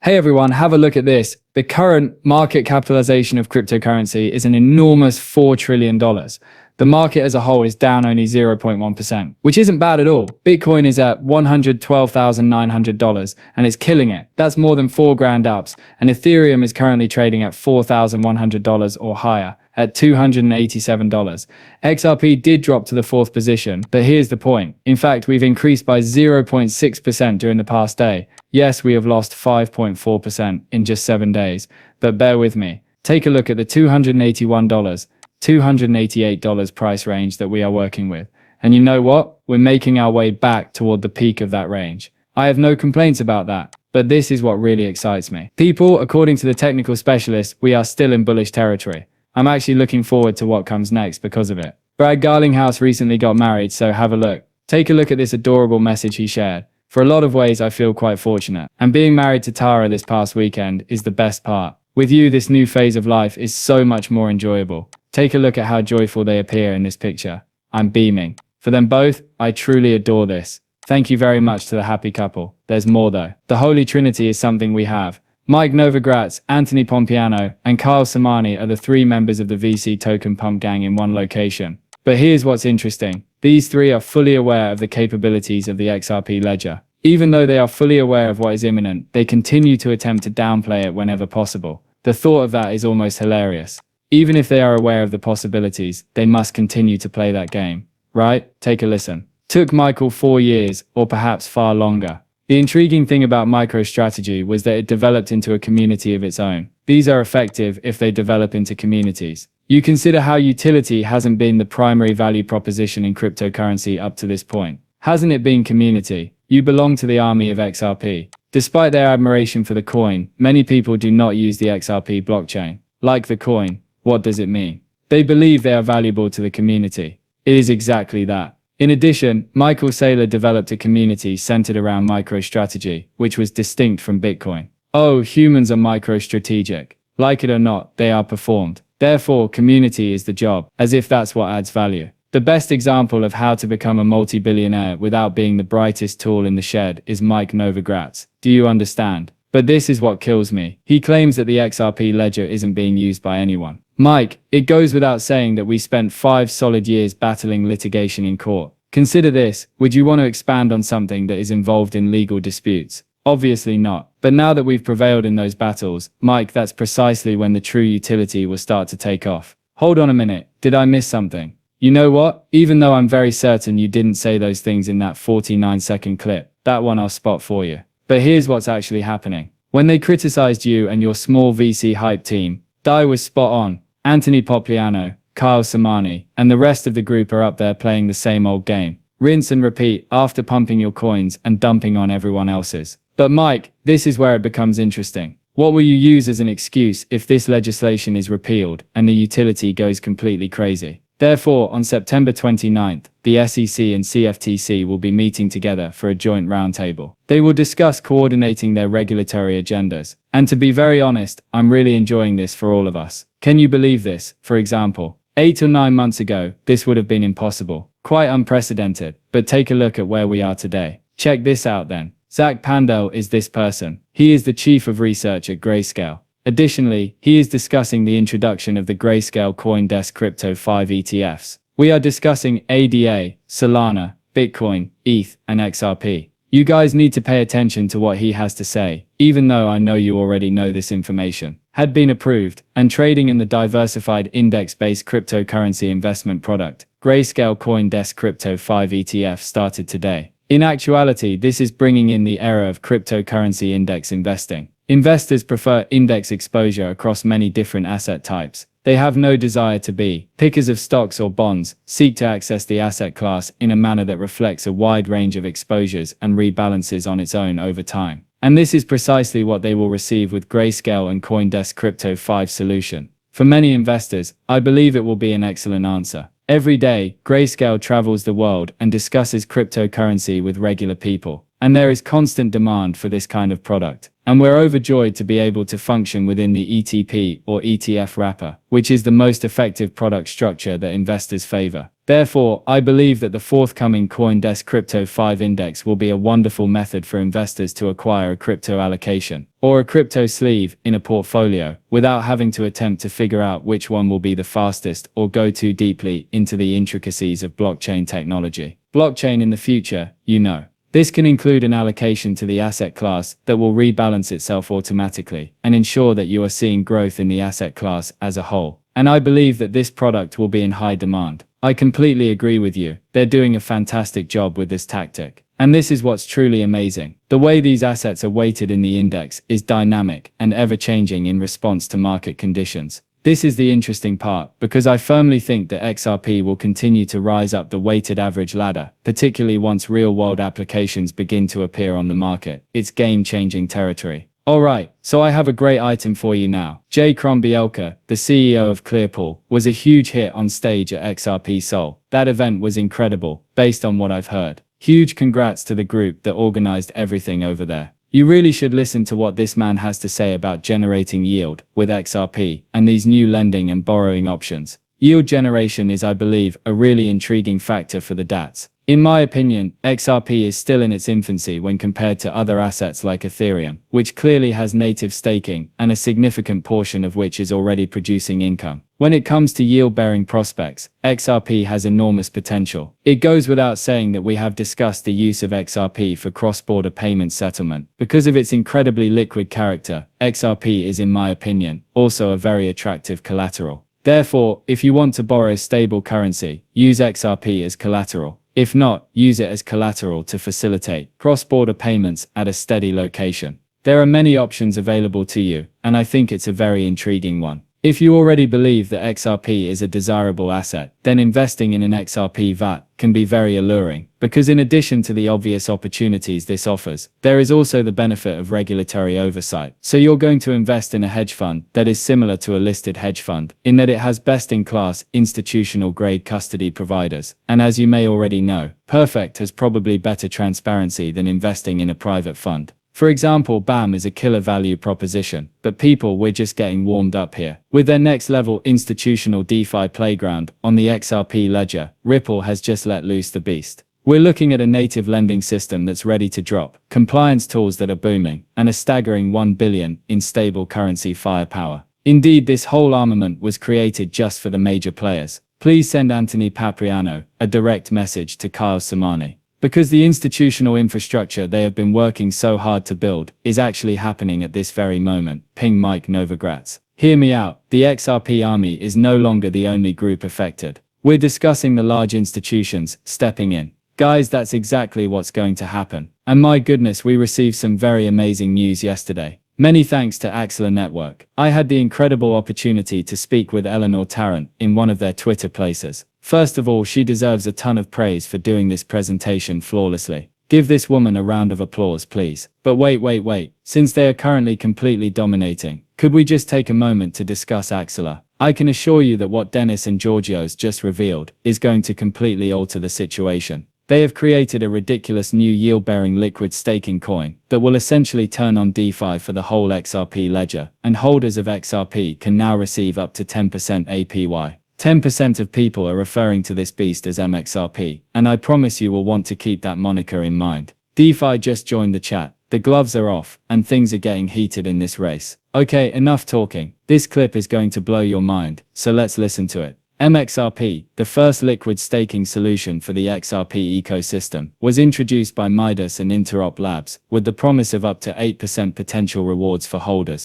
Hey everyone, have a look at this. The current market capitalization of cryptocurrency is an enormous $4 trillion. The market as a whole is down only 0.1%, which isn't bad at all. Bitcoin is at $112,900 and it's killing it. That's more than 4 grand ups. And Ethereum is currently trading at $4,100 or higher at $287. XRP did drop to the 4th position, but here's the point. In fact, we've increased by 0.6% during the past day. Yes, we have lost 5.4% in just 7 days, but bear with me. Take a look at the $281, $288 price range that we are working with. And you know what? We're making our way back toward the peak of that range. I have no complaints about that, but this is what really excites me. People, according to the technical specialists, we are still in bullish territory. I'm actually looking forward to what comes next because of it. Brad Garlinghouse recently got married, so have a look. Take a look at this adorable message he shared. For a lot of ways, I feel quite fortunate. And being married to Tara this past weekend is the best part. With you, this new phase of life is so much more enjoyable. Take a look at how joyful they appear in this picture. I'm beaming. For them both, I truly adore this. Thank you very much to the happy couple. There's more though. The Holy Trinity is something we have. Mike Novogratz, Anthony Pompliano, and Kyle Samani are the 3 members of the VC token pump gang in one location. But here's what's interesting. These 3 are fully aware of the capabilities of the XRP ledger. Even though they are fully aware of what is imminent, they continue to attempt to downplay it whenever possible. The thought of that is almost hilarious. Even if they are aware of the possibilities, they must continue to play that game. Right? Take a listen. Took Michael 4 years, or perhaps far longer. The intriguing thing about MicroStrategy was that it developed into a community of its own. These are effective if they develop into communities. You consider how utility hasn't been the primary value proposition in cryptocurrency up to this point. Hasn't it been community? You belong to the army of XRP. Despite their admiration for the coin, many people do not use the XRP blockchain. Like the coin, what does it mean? They believe they are valuable to the community. It is exactly that. In addition, Michael Saylor developed a community centered around MicroStrategy, which was distinct from Bitcoin. Oh, humans are micro-strategic. Like it or not, they are performed. Therefore, community is the job, as if that's what adds value. The best example of how to become a multi-billionaire without being the brightest tool in the shed is Mike Novogratz. Do you understand? But this is what kills me. He claims that the XRP ledger isn't being used by anyone. Mike, it goes without saying that we spent 5 solid years battling litigation in court. Consider this, would you want to expand on something that is involved in legal disputes? Obviously not. But now that we've prevailed in those battles, Mike, that's precisely when the true utility will start to take off. Hold on a minute, did I miss something? You know what? Even though I'm very certain you didn't say those things in that 49-second clip, that one I'll spot for you. But here's what's actually happening. When they criticized you and your small VC hype team, Dai was spot on. Anthony Pompliano, Kyle Samani, and the rest of the group are up there playing the same old game. Rinse and repeat after pumping your coins and dumping on everyone else's. But Mike, this is where it becomes interesting. What will you use as an excuse if this legislation is repealed and the utility goes completely crazy? Therefore, on September 29th, the SEC and CFTC will be meeting together for a joint roundtable. They will discuss coordinating their regulatory agendas. And to be very honest, I'm really enjoying this for all of us. Can you believe this? For example, 8 or 9 months ago, this would have been impossible. Quite unprecedented. But take a look at where we are today. Check this out then. Zach Pandel is this person. He is the chief of research at Grayscale. Additionally, he is discussing the introduction of the Grayscale CoinDesk Crypto 5 ETFs. We are discussing ADA, Solana, Bitcoin, ETH, and XRP. You guys need to pay attention to what he has to say, even though I know you already know this information. Had been approved, and trading in the diversified index-based cryptocurrency investment product, Grayscale CoinDesk Crypto 5 ETF started today. In actuality, this is bringing in the era of cryptocurrency index investing. Investors prefer index exposure across many different asset types. They have no desire to be pickers of stocks or bonds, seek to access the asset class in a manner that reflects a wide range of exposures and rebalances on its own over time. And this is precisely what they will receive with Grayscale and CoinDesk Crypto 5 solution. For many investors, I believe it will be an excellent answer. Every day, Grayscale travels the world and discusses cryptocurrency with regular people. and there is constant demand for this kind of product. And we're overjoyed to be able to function within the ETP or ETF wrapper, which is the most effective product structure that investors favor. Therefore, I believe that the forthcoming CoinDesk Crypto 5 Index will be a wonderful method for investors to acquire a crypto allocation or a crypto sleeve in a portfolio without having to attempt to figure out which one will be the fastest or go too deeply into the intricacies of blockchain technology. Blockchain in the future, you know. This can include an allocation to the asset class that will rebalance itself automatically and ensure that you are seeing growth in the asset class as a whole. And I believe that this product will be in high demand. I completely agree with you. They're doing a fantastic job with this tactic. And this is what's truly amazing. The way these assets are weighted in the index is dynamic and ever-changing in response to market conditions. This is the interesting part, because I firmly think that XRP will continue to rise up the weighted average ladder, particularly once real-world applications begin to appear on the market. It's game-changing territory. Alright, so I have a great item for you now. J. Bielka, the CEO of Clearpool, was a huge hit on stage at XRP Seoul. That event was incredible, based on what I've heard. Huge congrats to the group that organized everything over there. You really should listen to what this man has to say about generating yield with XRP and these new lending and borrowing options. Yield generation is, I believe, a really intriguing factor for the DATs. In my opinion, XRP is still in its infancy when compared to other assets like Ethereum, which clearly has native staking and a significant portion of which is already producing income. When it comes to yield-bearing prospects, XRP has enormous potential. It goes without saying that we have discussed the use of XRP for cross-border payment settlement. Because of its incredibly liquid character, XRP is, in my opinion, also a very attractive collateral. Therefore, if you want to borrow stable currency, use XRP as collateral. If not, use it as collateral to facilitate cross-border payments at a steady location. There are many options available to you, and I think it's a very intriguing one. If you already believe that XRP is a desirable asset, then investing in an XRP VAT can be very alluring, because in addition to the obvious opportunities this offers, there is also the benefit of regulatory oversight. So you're going to invest in a hedge fund that is similar to a listed hedge fund, in that it has best-in-class institutional-grade custody providers. And as you may already know, Perfect has probably better transparency than investing in a private fund. For example, BAM is a killer value proposition, but we're just getting warmed up here. With their next level institutional DeFi playground on the XRP ledger, Ripple has just let loose the beast. We're looking at a native lending system that's ready to drop, compliance tools that are booming, and a staggering $1 billion in stable currency firepower. Indeed, this whole armament was created just for the major players. Please send Anthony Papriano a direct message to Kyle Samani. Because the institutional infrastructure they have been working so hard to build is actually happening at this very moment. Ping Mike Novogratz. Hear me out, the XRP army is no longer the only group affected. We're discussing the large institutions stepping in. Guys, that's exactly what's going to happen. And my goodness, we received some very amazing news yesterday. Many thanks to Axelar Network. I had the incredible opportunity to speak with Eleanor Tarrant in one of their Twitter places. First of all, she deserves a ton of praise for doing this presentation flawlessly. Give this woman a round of applause, please. But wait. Since they are currently completely dominating, could we just take a moment to discuss Axelar? I can assure you that what Dennis and Giorgio's just revealed is going to completely alter the situation. They have created a ridiculous new yield-bearing liquid staking coin that will essentially turn on DeFi for the whole XRP ledger, and holders of XRP can now receive up to 10% APY. 10% of people are referring to this beast as MXRP, and I promise you will want to keep that moniker in mind. DeFi just joined the chat. The gloves are off, and things are getting heated in this race. Okay, enough talking. This clip is going to blow your mind, so let's listen to it. MXRP, the first liquid staking solution for the XRP ecosystem, was introduced by Midas and Interop Labs, with the promise of up to 8% potential rewards for holders.